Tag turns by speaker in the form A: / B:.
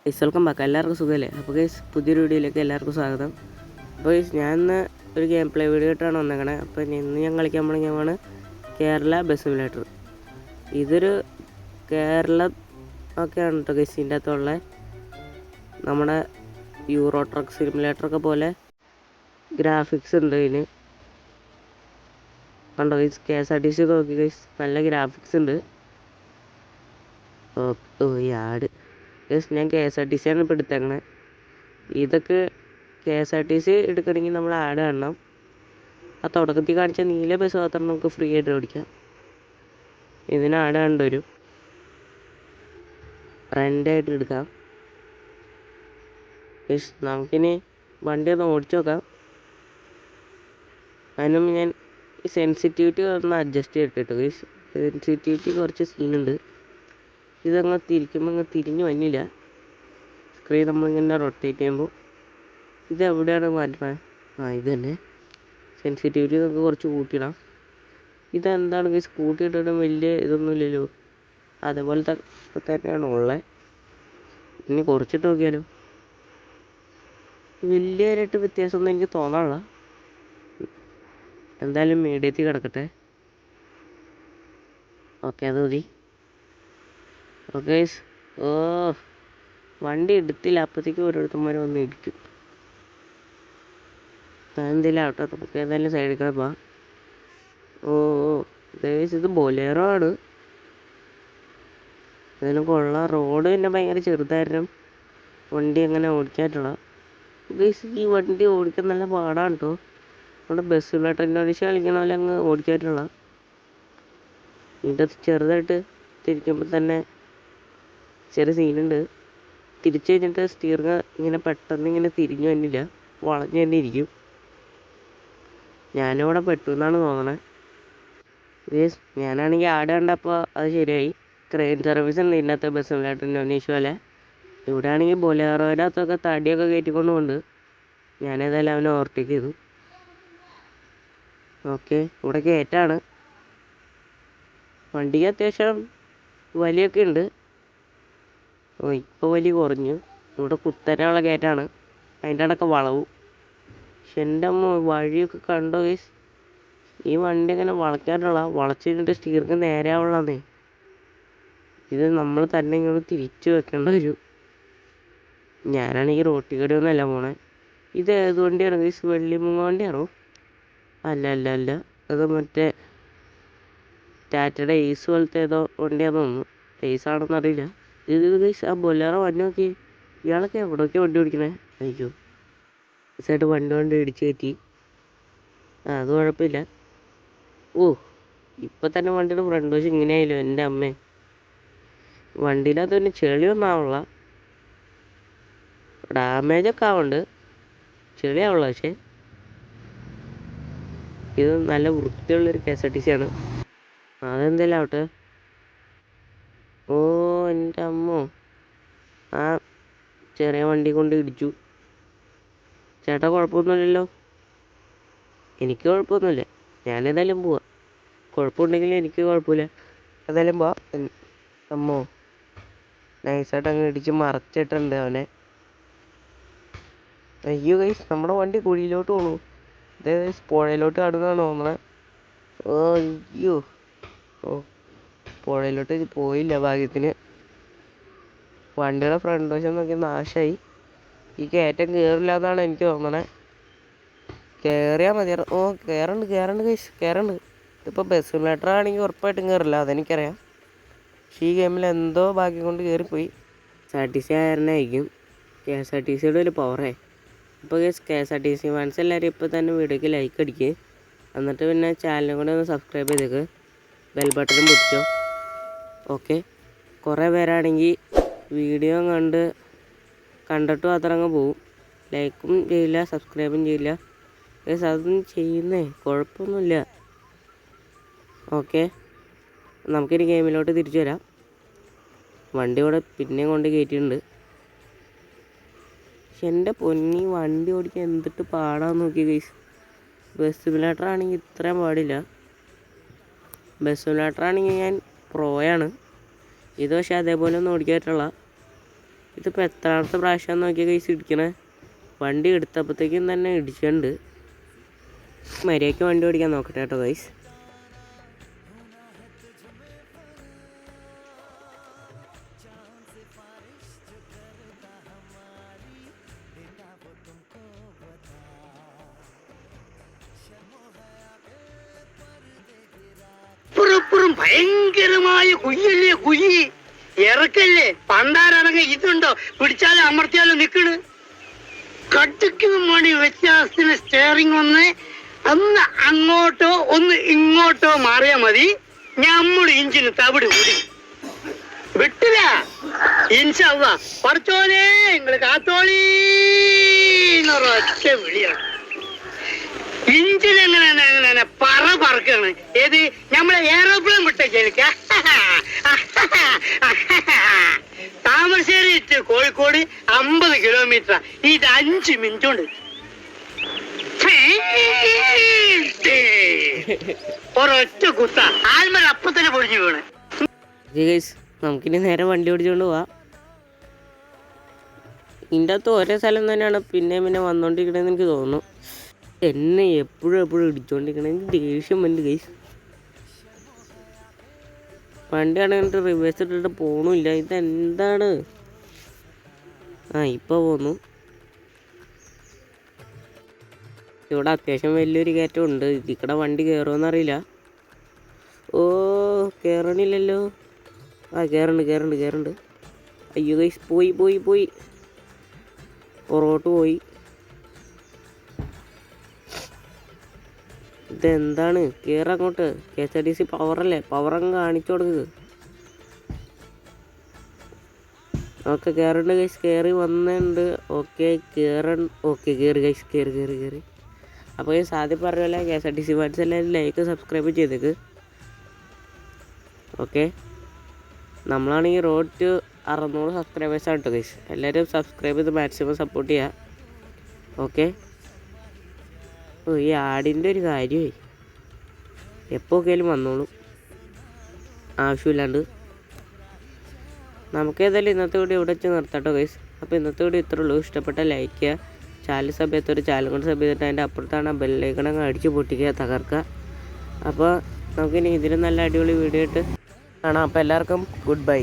A: Welcome back. എല്ലാവർക്കും സുഖമല്ലേ? അപ്പോൾ ഗൈസ്, പുതിയൊരു വീഡിയോയിലേക്ക് എല്ലാവർക്കും സ്വാഗതം. അപ്പോൾ ഗൈസ്, ഞാൻ ഇന്ന് ഒരു ഗെയിം പ്ലേ വീഡിയോ ആയിട്ടാണ് വന്നേക്കണേ. അപ്പോൾ ഇന്ന് ഞാൻ കളിക്കാൻ പോണ ഗെയിമാണ് കേരള ബസ് സിമുലേറ്റർ. ഇതൊരു കേരളം ഒക്കെയാണ് കേട്ടോ ഗൈസ്. ഇതിൻ്റെ അകത്തുള്ള നമ്മുടെ യൂറോ ട്രക്ക് സിമുലേറ്ററൊക്കെ പോലെ ഗ്രാഫിക്സ് ഉണ്ട് ഇതിന്. കണ്ടോ ഗൈസ്, KSRTC നോക്കി ഗൈസ്, നല്ല ഗ്രാഫിക്സ് ഉണ്ട്. ഓ യാട് ഗൈസ്, ഞാൻ KSRTC ആണ് ഇപ്പോൾ എടുത്തേക്കണേ. ഇതൊക്കെ KSRTC എടുക്കണമെങ്കിൽ നമ്മൾ ആഡ് കാണണം. ആ തുടക്കത്തിൽ കാണിച്ച നീല ബസ് മാത്രം നമുക്ക് ഫ്രീ ആയിട്ട് ഓടിക്കാം. ഇതിന് ആഡ് കണ്ടു വരും. റെൻ്റായിട്ട് എടുക്കാം. ഗൈസ്, നമുക്കിനി വണ്ടി ഒന്ന് ഓടിച്ചു നോക്കാം. അതിനും ഞാൻ സെൻസിറ്റിവിറ്റി ഒന്ന് അഡ്ജസ്റ്റ് ചെയ്തിട്ട് ഗൈസ്. സെൻസിറ്റിവിറ്റി കുറച്ച് സീനുണ്ട്. ഇതങ്ങ് തിരിക്കുമ്പോൾ അങ്ങ് തിരിഞ്ഞു വന്നില്ല. സ്ക്രീൻ നമ്മളിങ്ങനെ റൊട്ടേറ്റ് ചെയ്യുമ്പോൾ ഇതെവിടെയാണ് മാറ്റണേ? ഇത് തന്നെ. സെൻസിറ്റിവിറ്റി നമുക്ക് കുറച്ച് കൂട്ടിയിടാം. ഇതെന്താണ് ഗൈസ്, കൂട്ടിയിട്ടിട്ടും വലിയ ഇതൊന്നുമില്ലല്ലോ. അതേപോലത്തെ തന്നെയാണ് ഉള്ളത്. ഇനി കുറച്ചിട്ട് നോക്കിയാലോ. വലിയതായിട്ട് വ്യത്യാസമൊന്നും എനിക്ക് തോന്നാനില്ല. എന്തായാലും മീഡിയത്തിൽ കിടക്കട്ടെ. ഓക്കെ, അത് മതി. ഓക്കെ ഗൈസ്, വണ്ടി എടുത്തില്ല. അപ്പോഴത്തേക്കും ഓരോരുത്തന്മാർ വന്ന് ഇടിക്കും. എന്തെങ്കിലും ആവട്ടെ, നമുക്ക് ഏതായാലും സൈഡിൽ കൂടെ പോവാം. ഗൈസ്, ഇത് ബൊലേറോ ആണ്. ഇതിന് കൊള്ളാം. റോഡ് പിന്നെ ഭയങ്കര ചെറുതായിരുന്നു. വണ്ടി അങ്ങനെ ഓടിക്കാറ്റുള്ള ഗൈസ്. ഈ വണ്ടി ഓടിക്കാൻ നല്ല പാടാണ് കേട്ടോ. നമ്മുടെ ബസ്സിലായിട്ട് ഇൻഡോനേഷ്യ കളിക്കണ പോലെ അങ്ങ് ഓടിക്കാറ്റുള്ള. ഇതിൻ്റെ ചെറുതായിട്ട് തിരിക്കുമ്പോൾ തന്നെ ചെറിയ സീനുണ്ട്. തിരിച്ചു കഴിഞ്ഞിട്ട് സ്റ്റീറിങ് ഇങ്ങനെ പെട്ടെന്ന് ഇങ്ങനെ തിരിഞ്ഞു തന്നില്ല, വളഞ്ഞു തന്നെ ഇരിക്കും. ഞാനിവിടെ പെട്ടു എന്നാണ് തോന്നണേ. ഗൈസ്, ഞാനാണെങ്കിൽ ആഡ് കണ്ടപ്പോൾ അത് ശരിയായി. ക്രെയിൻ സർവീസ് ഉണ്ട് ഇതിനകത്ത് ബസ്സിലായിട്ട് ഇൻഡോനേഷ്യ പോലെ. ഇവിടെ ആണെങ്കിൽ ബൊലേറോയുടെ അകത്തൊക്കെ തടിയൊക്കെ കയറ്റിക്കൊണ്ട് പോകുന്നുണ്ട്. ഞാനേതായാലും അവനെ ഓവർടേക്ക് ചെയ്തു. ഓക്കെ, ഇവിടെ കയറ്റാണ്. വണ്ടിക്ക് അത്യാവശ്യം വലിയൊക്കെ ഉണ്ട്. ഇപ്പോൾ വലിയ കുറഞ്ഞു. ഇവിടെ കുത്തനെയുള്ള കയറ്റാണ്. അതിൻ്റെ അടക്കം വളവും. പക്ഷെ എൻ്റെ അമ്മ വഴിയൊക്കെ കണ്ടോ ഗൈസ്. ഈ വണ്ടി അങ്ങനെ വളച്ച് കഴിഞ്ഞിട്ട് സ്റ്റീറിങ് നേരെ ആവുള്ളന്നേ. ഇത് നമ്മൾ തന്നെ ഇങ്ങോട്ട് തിരിച്ചു വെക്കേണ്ട വരും. ഞാനാണെങ്കിൽ റോട്ടിൽ കൂടെ ഒന്നുമല്ല പോണേ. ഇത് ഏത് വണ്ടിയാണ് ഗൈസ്? വെള്ളിമുങ്ങ വണ്ടിയാണോ? അല്ല, അത് മറ്റേ ടാറ്റയുടെ ഏസ് പോലത്തെ ഏതോ വണ്ടിയാണെന്ന് തോന്നുന്നു. ഏസ് ആണെന്ന് അറിയില്ല. ഇത് ഗൈസ്, ആ ബൊലേറോ വണ്ടി നോക്കി. ഇയാളൊക്കെ എവിടെയൊക്കെ വണ്ടി ഓടിക്കണേ? അയ്യോ, ദിവസമായിട്ട് വണ്ടി ഇടിച്ച് കയറ്റി. അത് കുഴപ്പമില്ല. ഇപ്പം തന്നെ വണ്ടിയുടെ ഫ്രണ്ട് വശം ഇങ്ങനെ ആയില്ലോ എൻ്റെ അമ്മേ. വണ്ടിയിലകത്ത് പിന്നെ ചെളിയൊന്നും ആവുള്ള. ഡാമേജൊക്കെ ആവുന്നുണ്ട്, ചെളിയാവുള്ള. പക്ഷേ ഇത് നല്ല വൃത്തിയുള്ളൊരു KSRTC ആണ്. അതെന്തെങ്കിലും ആവട്ടെ. എൻ്റെ അമ്മോ, ആ ചെറിയ വണ്ടി കൊണ്ട് ഇടിച്ചു. ചേട്ടാ, കുഴപ്പമൊന്നുമില്ലല്ലോ? എനിക്ക് കുഴപ്പമൊന്നുമില്ല. ഞാനേതായാലും പോവാം. കുഴപ്പമുണ്ടെങ്കിൽ എനിക്ക് കുഴപ്പമില്ല. ഏതായാലും പോവാം. അമ്മോ, നൈസായിട്ട് അങ്ങ് ഇടിച്ച് മറച്ചിട്ടുണ്ട് അവനെ. അയ്യോ ഗൈസ്, നമ്മുടെ വണ്ടി കുഴിയിലോട്ട് പോണു. ഇതേ പുഴയിലോട്ട് കടന്നാണ് തോന്നണേ. അയ്യോ, പുഴയിലോട്ട് പോയില്ല ഭാഗ്യത്തിന്. വണ്ടിയുടെ ഫ്രണ്ട് വശം നോക്കി നാശമായി. ഈ കയറ്റം കയറില്ല എന്നാണ് എനിക്ക് തോന്നണേ. കയറിയാൽ മതിയായിരുന്നു. കയറുണ്ട് ഗൈസ്, കയറുണ്ട്. ഇതിപ്പോൾ ബസ് സിമുലേറ്റർ ആണെങ്കിൽ ഉറപ്പായിട്ടും കയറില്ല, അതെനിക്കറിയാം. പക്ഷേ ഈ ഗെയിമിൽ എന്തോ ഭാഗ്യം കൊണ്ട് കയറിപ്പോയി. KSRTC ആയിരുന്നായിരിക്കും. KSRTCയുടെ ഒരു പവറേ. അപ്പോൾ KSRTC ഫാൻസ് എല്ലാവരും ഇപ്പോൾ തന്നെ വീഡിയോക്ക് ലൈക്ക് അടിക്കുക. എന്നിട്ട് പിന്നെ ചാനലും കൂടെ ഒന്ന് സബ്സ്ക്രൈബ് ചെയ്തേക്ക്. ബെൽ ബട്ടണും പൊട്ടിച്ചോ. ഓക്കെ, കുറേ പേരാണെങ്കിൽ വീഡിയോ കണ്ടിട്ട് മാത്രം അങ്ങ് പോവും. ലൈക്കും ചെയ്യില്ല, സബ്സ്ക്രൈബും ചെയ്യില്ല. അതൊന്നും ചെയ്യുന്നേ കുഴപ്പമൊന്നുമില്ല. ഓക്കെ, നമുക്കിനി ഗെയിമിലോട്ട് തിരിച്ചു വരാം. വണ്ടി ഇവിടെ പിന്നെയും കൊണ്ട് കയറ്റിയിട്ടുണ്ട്. പക്ഷെ എൻ്റെ പൊന്നി, വണ്ടി ഓടിക്കാൻ എന്തിട്ട് പാടാന്ന് നോക്കി ഗൈസ്. ബസ് സിമുലേറ്റർ ആണെങ്കിൽ ഇത്രയും പാടില്ല. ബസ് സിമുലേറ്റർ ആണെങ്കിൽ ഞാൻ പ്രോയാണ്. ഇത് പക്ഷേ അതേപോലെ ഒന്നും ഓടിക്കാറ്റുള്ള. ഇതിപ്പോൾ എത്രാമത്തെ പ്രാവശ്യം നോക്കിയ കൈസ് ഇടിക്കണേ. വണ്ടി എടുത്തപ്പോഴത്തേക്കും തന്നെ ഇടിച്ചിട്ടുണ്ട്. മര്യാദയ്ക്ക് വണ്ടി ഓടിക്കാൻ നോക്കട്ടെ കേട്ടോ കൈസ്.
B: ഭയങ്കരമായ കുയ്യല്ലേ കുയ്യി, ഇറക്കല്ലേ, പണ്ടാരടങ്ങ ഇതുണ്ടോ, പിടിച്ചാലും അമർത്തിയാലും നിക്കണ്. കടുക്കുന്ന മണി വ്യത്യാസത്തിന് സ്റ്റെയറിംഗ് ഒന്ന് അങ്ങോട്ടോ ഒന്ന് ഇങ്ങോട്ടോ മാറിയാ മതി, ഞമ്മള് ഇഞ്ചിന് തവിട് കൂടി വിട്ടില്ല. ഇൻഷാ അല്ലാഹ് പടച്ചോനെ നിങ്ങള് കാത്തോളി എന്നൊരൊറ്റ വിളിയാണ്. ഇഞ്ചിനെങ്ങനെ പറക്കാണ്. ഏത് നമ്മളെ എയറോപ്ലെയിൻ വിട്ടേക്ക് താമരശ്ശേരി ടു കോഴിക്കോട് 50 കിലോമീറ്റർ. ഇത് 5 മിനിറ്റ് കൊണ്ട് ഒരൊറ്റ കുത്ത ആൽമര അപ്പൊ തന്നെ പൊടിഞ്ഞു വീണ്.
A: നമുക്കിനി നേരെ വണ്ടി ഓടിച്ചുകൊണ്ട് പോവാം. ഇതിൻ്റെ അകത്ത് ഒരേ സ്ഥലം തന്നെയാണ് പിന്നെ വന്നുകൊണ്ടിരിക്കണമെന്ന് എനിക്ക് തോന്നുന്നു. എന്നെ എപ്പോഴും ഇടിച്ചുകൊണ്ടിരിക്കണം. എനിക്ക് ദേഷ്യം വന്നു ഗൈസ്. വണ്ടി ആണെങ്കിൽ റിവേഴ്സ് ഇട്ടിട്ട് പോകണമില്ല. ഇതെന്താണ്? ഇപ്പോൾ പോന്നു. ഇവിടെ അത്യാവശ്യം വലിയൊരു കയറ്റം ഉണ്ട്. ഇതിക്കടെ വണ്ടി കയറുമെന്നറിയില്ല. ഓ കയറണില്ലല്ലോ. കയറുന്നുണ്ട്. അയ്യോ ഗൈസ് പോയി പുറകോട്ട് പോയി. ഇതെന്താണ്? കയറങ്ങോട്ട്. KSRTC പവറല്ലേ, പവറങ്ങ് കാണിച്ചു കൊടുക്കുക. ഓക്കെ കയറുന്നുണ്ട് ഗൈസ്. കയറി വന്നിട്ടുണ്ട്. ഓക്കെ കയറി ഗൈസ്. കയറി. അപ്പോൾ ഗൈസ് ആദ്യം പറഞ്ഞല്ല KSRTC ഫാൻസ് എല്ലാവരും ലൈക്ക് സബ്സ്ക്രൈബ് ചെയ്തേക്ക്. ഓക്കെ നമ്മളാണെങ്കിൽ റോഡ് ടു 600 സബ്സ്ക്രൈബേഴ്സാണ് കേട്ടോ ഗൈസ്. എല്ലാവരും സബ്സ്ക്രൈബ് ചെയ്ത് മാക്സിമം സപ്പോർട്ട് ചെയ്യുക. ഓക്കെ ഈ ആടിൻ്റെ ഒരു കാര്യമായി എപ്പോഴൊക്കെയാലും വന്നോളും ആവശ്യമില്ലാണ്ട്. നമുക്കേതായാലും ഇന്നത്തെ വീഡിയോ ഇവിടെ വെച്ച് നിർത്താട്ടോ ഗൈസ്. അപ്പോൾ ഇന്നത്തെ വീഡിയോ ഇത്രേ ഉള്ളൂ. ഇഷ്ടപ്പെട്ട ലൈക്ക് ചെയ്യുക. ചാനൽ സഭയത്തൊരു ചാനൽ കൊണ്ട് സബ് ചെയ്തിട്ട് അതിൻ്റെ അപ്പുറത്താണ് ബെല്ലൈക്കണങ്ങ് അടിച്ച് പൊട്ടിക്കുക, തകർക്കുക. അപ്പോൾ നമുക്കിനി ഇതിലും നല്ല അടിപൊളി വീഡിയോ ആയിട്ട് കാണാം. അപ്പോൾ എല്ലാവർക്കും ഗുഡ് ബൈ.